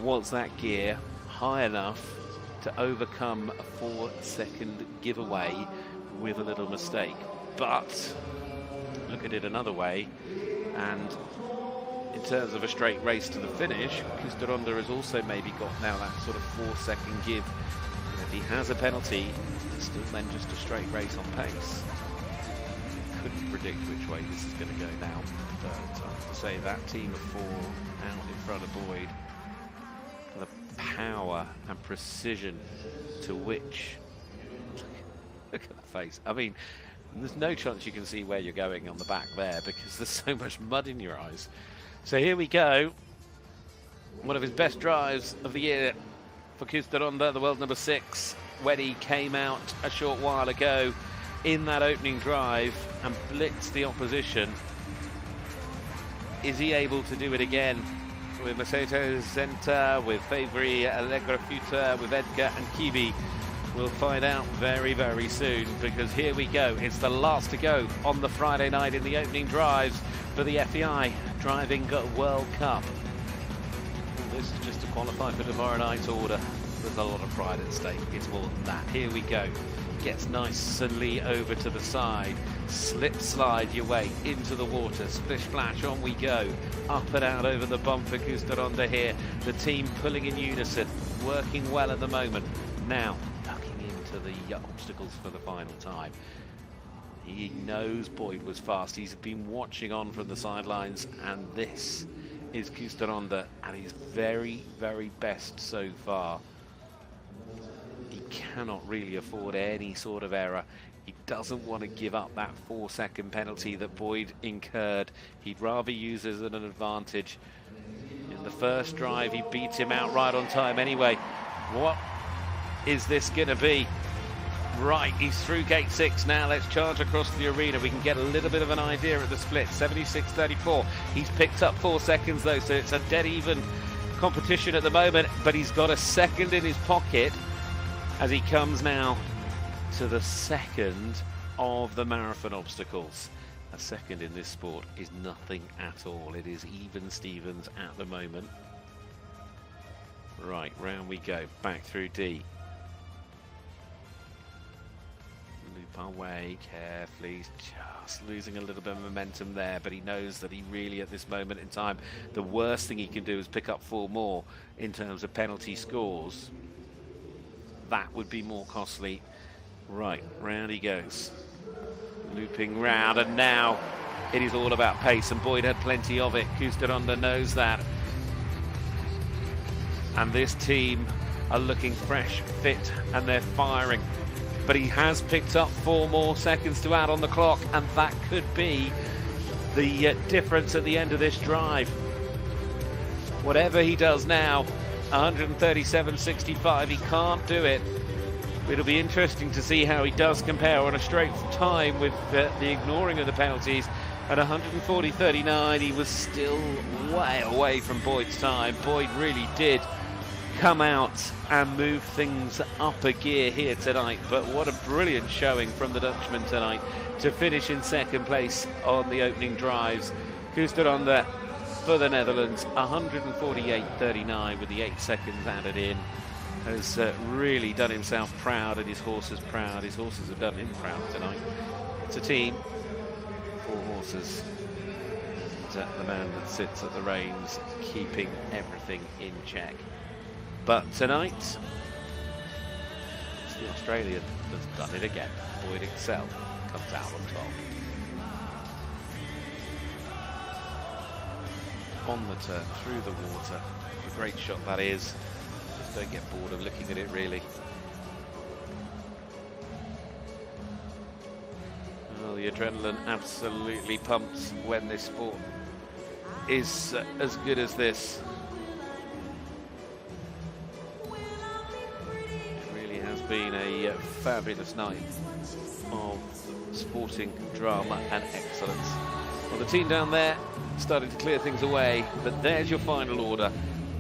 was that gear high enough to overcome a 4-second giveaway with a little mistake? But look at it another way, and in terms of a straight race to the finish, Koos de Ronde has also maybe got now that sort of 4-second give. And if he has a penalty, it's still then just a straight race on pace. Couldn't predict which way this is going to go now, but I have to say that team of 4 out in front of Boyd, the power and precision to which, look at that face. I mean, there's no chance you can see where you're going on the back there because there's so much mud in your eyes. So here we go. One of his best drives of the year for Koos de Ronde, the world number 6, when he came out a short while ago in that opening drive and blitzed the opposition. Is he able to do it again with Masato Zenta, with Favre Allegrafuta, with Edgar and Kiwi? We'll find out very, very soon, because here we go. It's the last to go on the Friday night in the opening drives for the FEI Driving World Cup. This is just to qualify for tomorrow night's order. There's a lot of pride at stake. It's more than that. Here we go. Gets nicely over to the side. Slip slide your way into the water. Splish splash, on we go. Up and out over the bump for Koos de Ronde here. The team pulling in unison. Working well at the moment. Now, ducking into the obstacles for the final time. He knows Boyd was fast. He's been watching on from the sidelines, and this is Koos de Ronde at his very, very best so far. He cannot really afford any sort of error. He doesn't want to give up that 4-second penalty that Boyd incurred. He'd rather use it as an advantage. In the first drive, he beat him out right on time anyway. What is this going to be? Right, he's through gate 6 now. Let's charge across the arena. We can get a little bit of an idea at the split. 76.34. He's picked up 4 seconds though, so it's a dead even competition at the moment, but he's got a second in his pocket as he comes now to the second of the marathon obstacles. A second in this sport is nothing at all. It is even Stevens at the moment. Right, round we go, back through D. Loop our way carefully, just losing a little bit of momentum there, but he knows that he really, at this moment in time, the worst thing he can do is pick up 4 more in terms of penalty scores. That would be more costly. Right, round he goes. Looping round, and now it is all about pace, and Boyd had plenty of it. Koos de Ronde knows that. And this team are looking fresh, fit, and they're firing. But he has picked up 4 more seconds to add on the clock, and that could be the difference at the end of this drive. Whatever he does now, 137.65, he can't do it. It'll be interesting to see how he does compare on a straight time with the ignoring of the penalties. At 140.39, he was still way away from Boyd's time. Boyd really did come out and move things up a gear here tonight, but what a brilliant showing from the Dutchman tonight to finish in second place on the opening drives. Koos de Ronde for the Netherlands, 148.39 with the 8 seconds added in, has really done himself proud and his horses proud. His horses have done him proud tonight. It's a team, 4 horses, and the man that sits at the reins keeping everything in check. But tonight, it's the Australian that's done it again. Boyd Exell comes out on top. On the turn, through the water. A great shot that is. Just don't get bored of looking at it, really. Oh, the adrenaline absolutely pumps when this sport is as good as this. Been a fabulous night of sporting drama and excellence. Well, the team down there starting to clear things away, but there's your final order.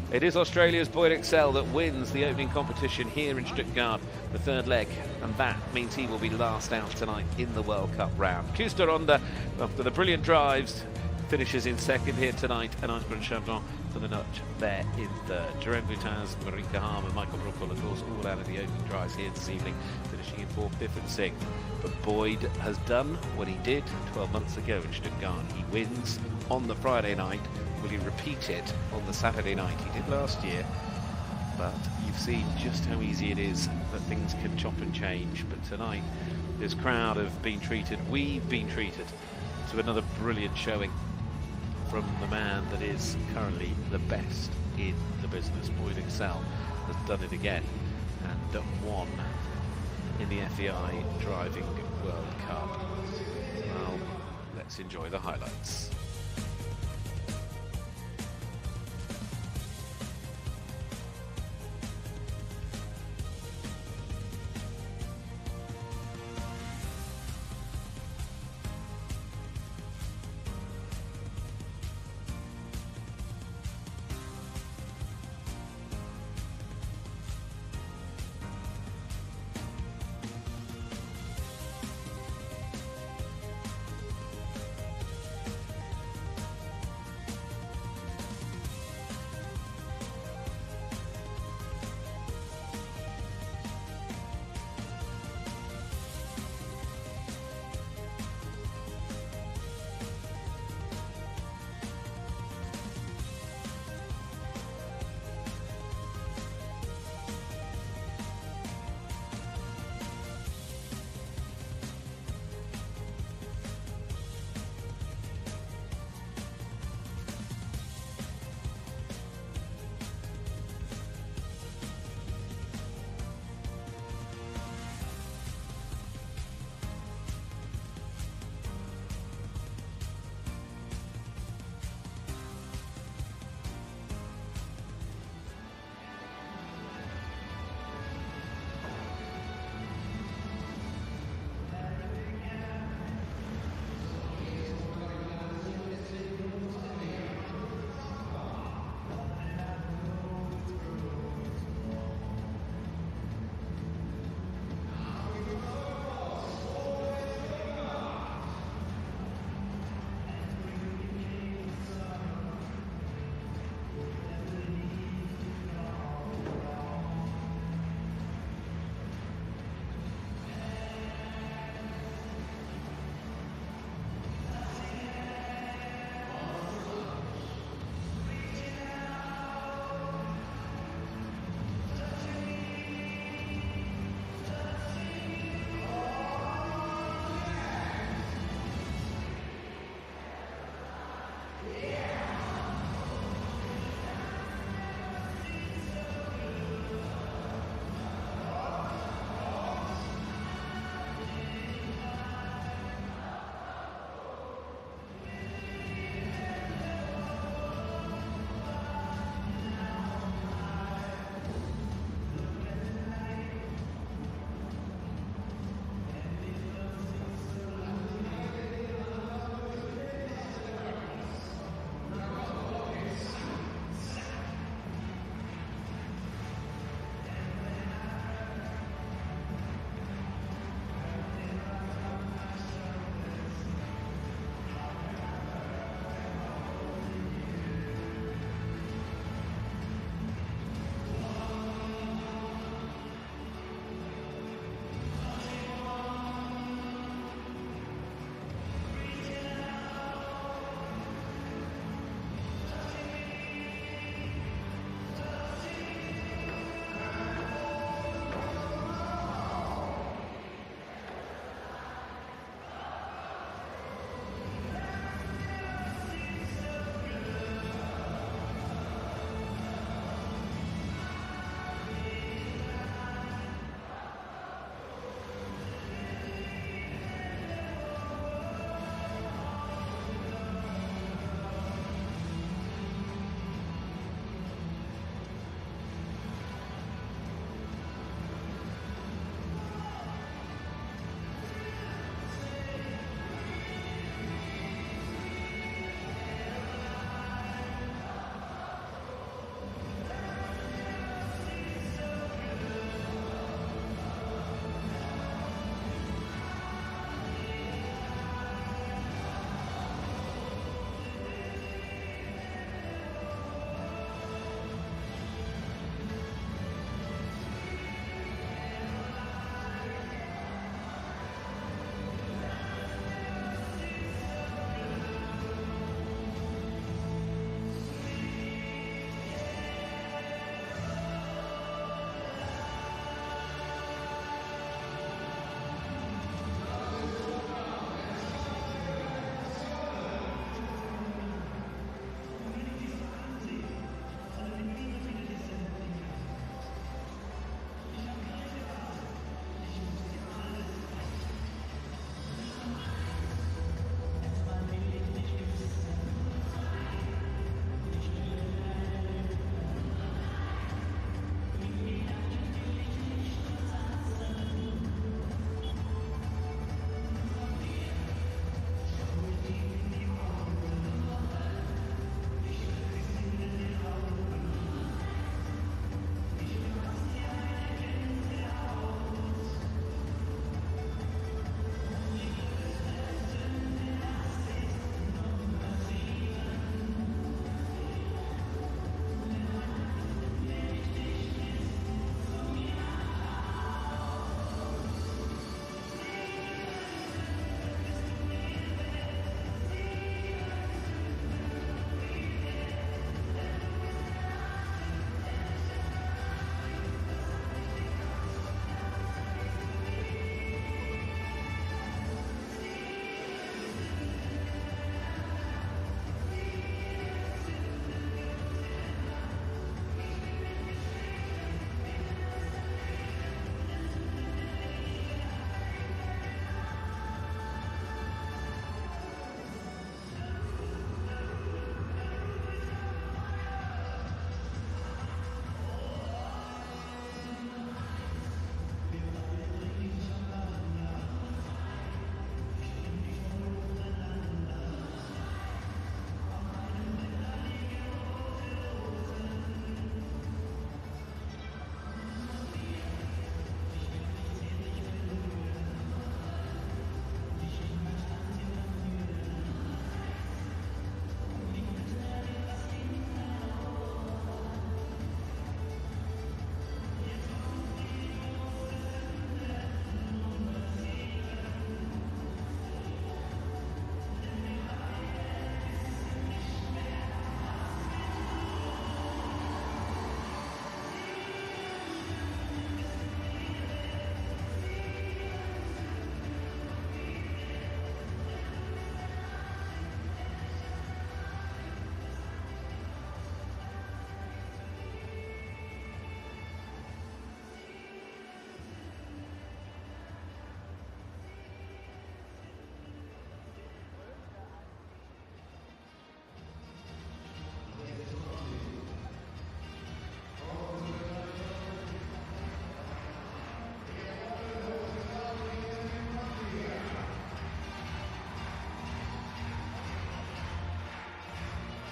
It is Australia's Boyd Exell that wins the opening competition here in Stuttgart, the third leg, and that means he will be last out tonight in the World Cup round. Koos de Ronde, after the brilliant drives, finishes in second here tonight, and IJsbrand Chardon for the notch there in third. Jerome Voutaz, Mareike Harm and Michael Brauchle, of course, all out of the opening drives here this evening, finishing in 4th, 5th and 6th. But Boyd has done what he did 12 months ago in Stuttgart. He wins on the Friday night. Will he repeat it on the Saturday night? He did last year, but you've seen just how easy it is that things can chop and change. But tonight, this crowd have been treated, we've been treated to another brilliant showing from the man that is currently the best in the business. Boyd Exell has done it again and won in the FEI Driving World Cup. Well, let's enjoy the highlights.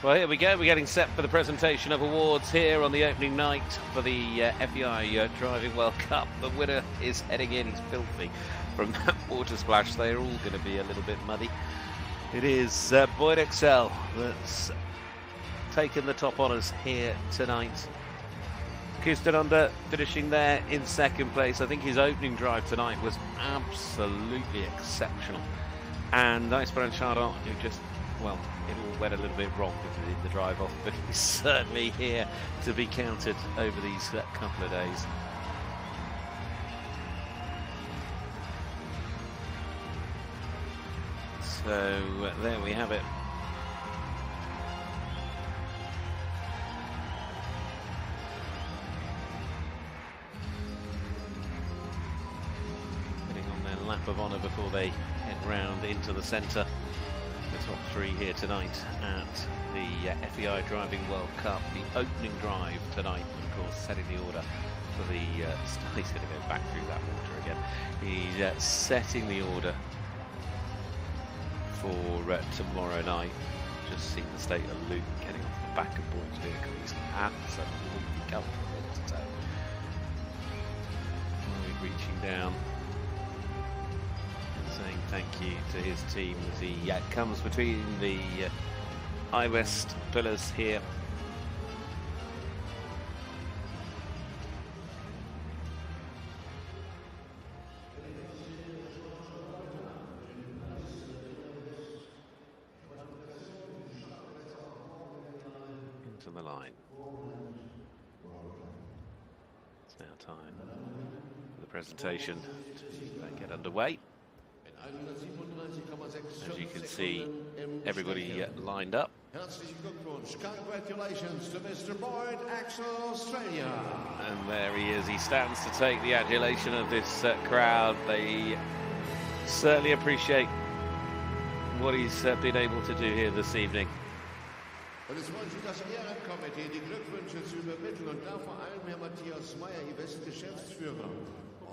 Well, here we go. We're getting set for the presentation of awards here on the opening night for the FEI Driving World Cup. The winner is heading in. He's filthy from that water splash. They're all going to be a little bit muddy. It is Boyd Exell that's taken the top honours here tonight. Koos de Ronde finishing there in second place. I think his opening drive tonight was absolutely exceptional. And IJsbrand Chardon, who just, well, it all went a little bit wrong because he did the drive off, but he's certainly here to be counted over these couple of days. So there we have it. Getting on their lap of honour before they head round into the centre. The top three here tonight at the FEI Driving World Cup. The opening drive tonight, of course, setting the order for the he's going to go back through that water again. He's setting the order for tomorrow night. Just seeing the state of Luke getting off the back of Boyd's vehicle. He's absolutely comfortable to say. Reaching down and saying thank you to his team as he comes between the iWest pillars here. Into the line. It's now time for the presentation to get underway. As you can see, everybody lined up. Congratulations to Mr. Boyd, Exell, Australia. And there he is. He stands to take the adulation of this crowd. They certainly appreciate what he's been able to do here this evening. Und es freut sich das Ehrenkomitee, die Glückwünsche zu übermitteln und da vor allem Herr Matthias Meyer, IWest-Geschäftsführer,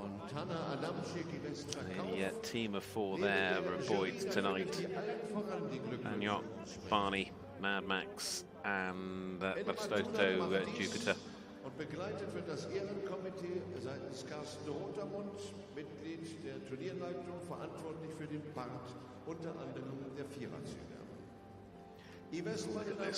und Hanna Adamczyk, IWest-Verkauf. A team of four there at Boyd's tonight. Anyok, Barney, Mad Max, and Bastoto Jupiter. Und begleitet wird das Ehrenkomitee seitens Koos de Ronde, Mitglied der Turnierleitung, verantwortlich für den Part, unter anderem der Viererzüge. There's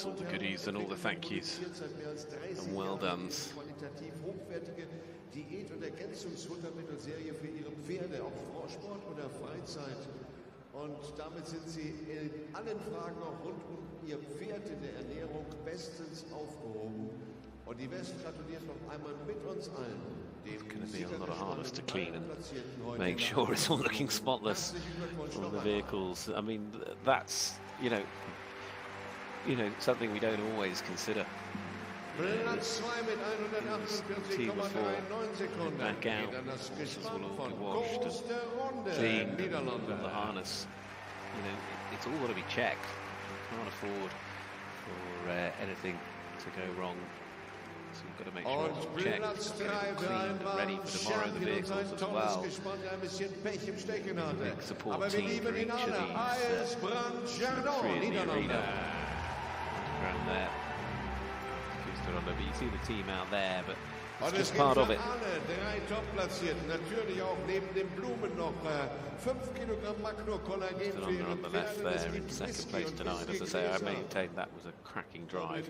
all the goodies and all the thank yous and well dones. Qualitativ hochwertige Diät- und Ergänzungsfuttermittelserie für ihre Pferde, auch Sport oder Freizeit. Und damit sind sie in allen Fragen auch rund um ihr Pferd in der Ernährung bestens aufgehoben. Und die West gratuliert noch einmal mit uns allen. It's going to be a lot of harness to clean and make sure it's all looking spotless from the vehicles. I mean, that's, you know, something we don't always consider. Platz 2 mit 148,399 Sekunden. Back out, horses will all be washed and cleaned from the harness. You know, it's all got to be checked. You can't afford for anything to go wrong. So you've got to make sure it's checked, get it cleaned and ready for tomorrow, the vehicles as well. Big support team for each of these three in the arena. Around there. But you see the team out there, but it's just part of it. Drei Top-Platzierten, natürlich auch neben den Blumen noch 5 Kilogramm Makro-Kollagen für ihre on the left there in second place tonight. As I say, I maintain that was a cracking drive.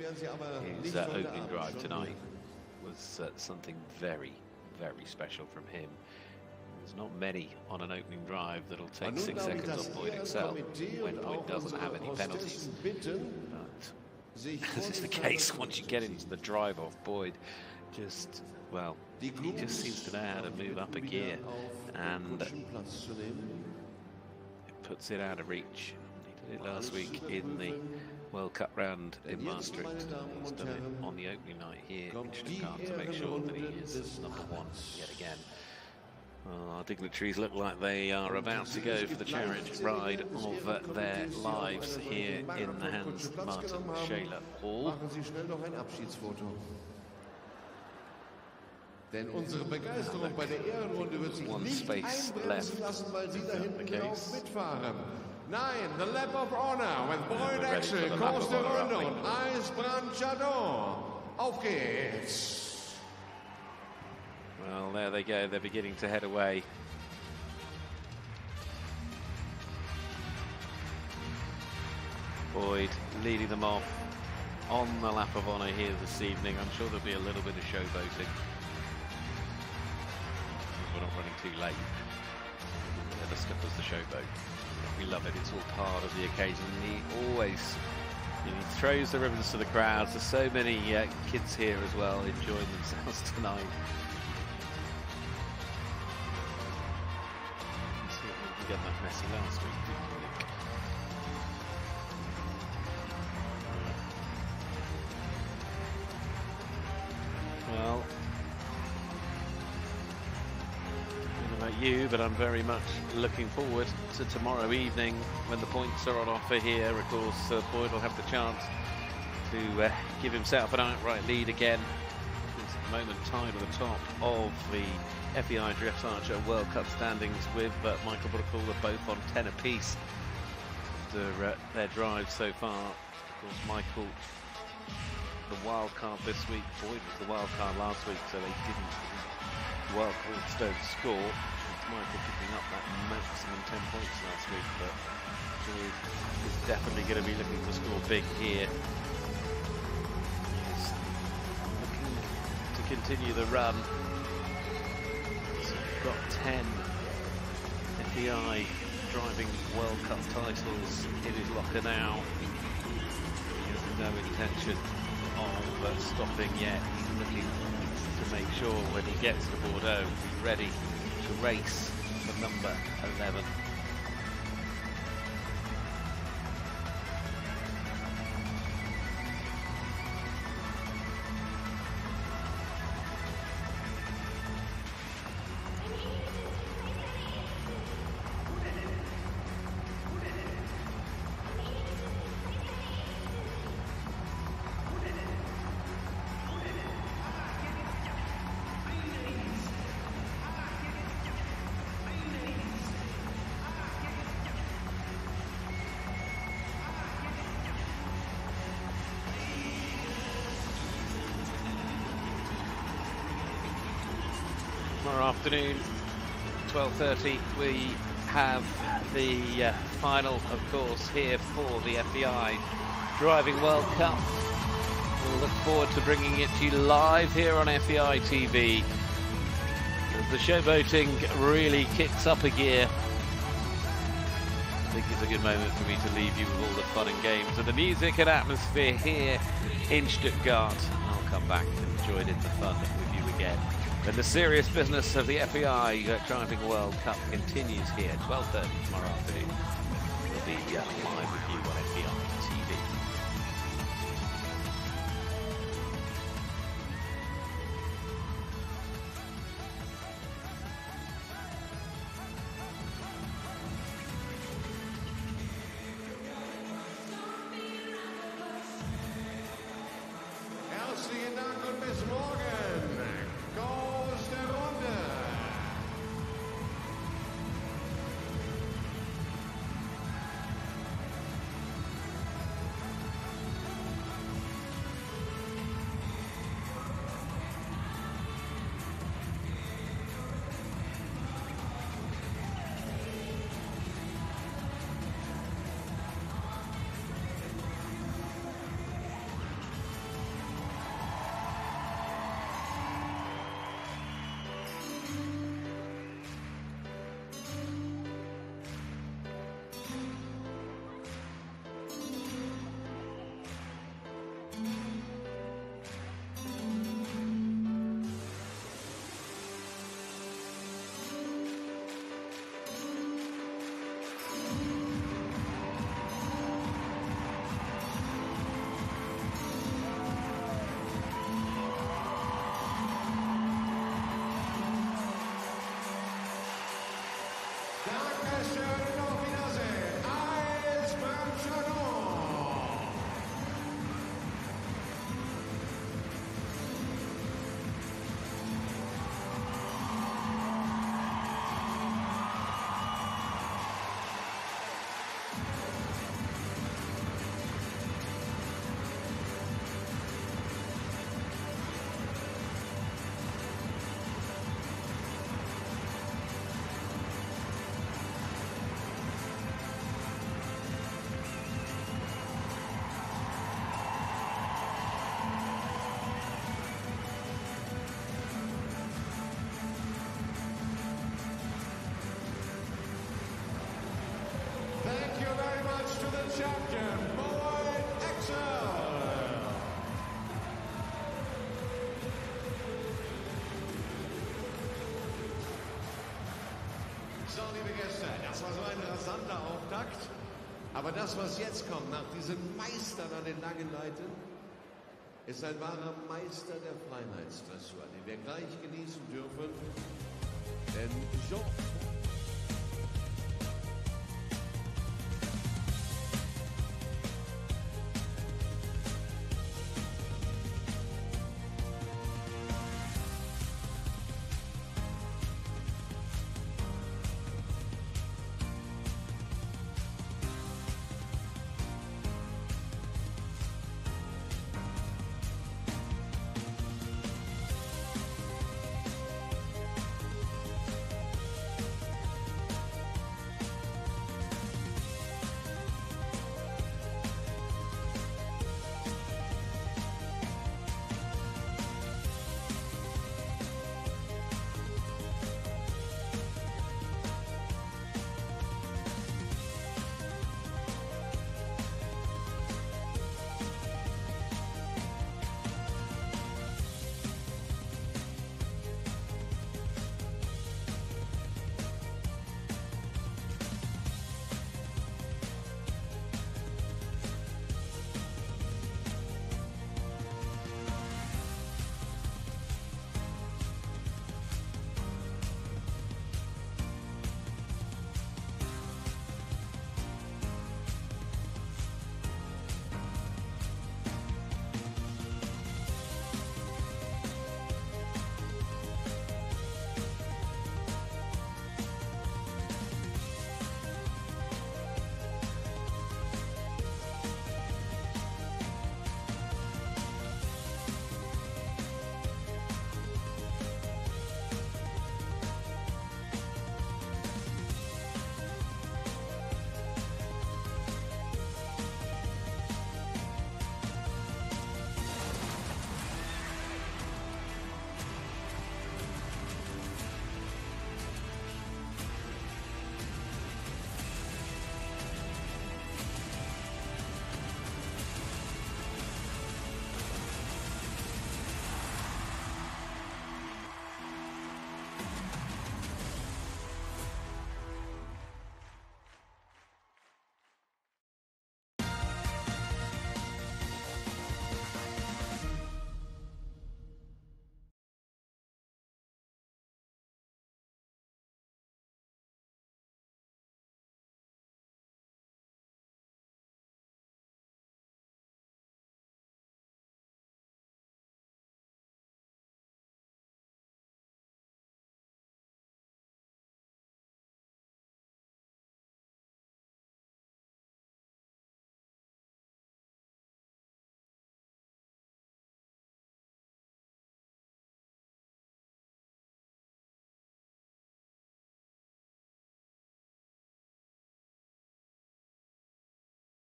His opening drive tonight was something very, very special from him. There's not many on an opening drive that'll take 6 seconds off Boyd Exell when Boyd doesn't have any penalties. But as is the case, once you get into the drive off Boyd, just, well, he just seems to know how to move up a gear, and it puts it out of reach. He did it last week in the World Cup round in Maastricht. He's done it on the opening night here in Stuttgart to make sure that he is number one yet again. Well, our dignitaries look like they are about to go for the chariot ride of their lives here in the Hans Martin Scheler Hall. Machen Sie schnell noch ein Abschiedsfoto. Denn unsere Begeisterung bei der Ehrenrunde wird sich nicht einbremsen lassen, weil Sie da hinten drauf mitfahren. Nein, the lap of honor with Boyd Exell, Koos de Ronde und IJsbrand Chardon. Auf geht's! Well, there they go. They're beginning to head away. Boyd leading them off on the lap of honour here this evening. I'm sure there'll be a little bit of showboating. We're not running too late. Never skip us the showboat. We love it. It's all part of the occasion. He always, he throws the ribbons to the crowds. There's so many kids here as well enjoying themselves tonight. You see if we can get that messy last week, didn't we, Nick? Well, you, but I'm very much looking forward to tomorrow evening when the points are on offer here. Of course, Boyd will have the chance to give himself an outright lead again. He's at the moment tied at the top of the FEI Dressage World Cup standings with Michael Brauchle. They're both on 10 apiece after their drive so far. Of course, Michael, the wild card this week. Boyd was the wild card last week, so they didn't. Wild cards don't score. Michael picking up that maximum 10 points last week, but Boyd is definitely going to be looking to score big here. He's looking to continue the run. He's got 10 FEI Driving World Cup titles in his locker now. He has no intention of stopping yet. He's looking to make sure when he gets to Bordeaux, he's ready to race for number 11. Tomorrow afternoon, 12:30, we have the final, of course, here for the FEI Driving World Cup. We'll look forward to bringing it to you live here on FEI TV. As the showboating really kicks up a gear, I think it's a good moment for me to leave you with all the fun and games and the music and atmosphere here in Stuttgart. I'll come back and join in the fun with you again. And the serious business of the FEI Driving World Cup continues here, 12:30 tomorrow afternoon. We'll be live with you on FEI TV. Herzlichen Dank und bis morgen. Koos de Ronde. liebe Gäste, das war so ein rasanter Auftakt. Aber das, was jetzt kommt, nach diesen Meistern an den langen Leiten, ist ein wahrer Meister der Freiheitsdressur, den wir gleich genießen dürfen. Denn Jean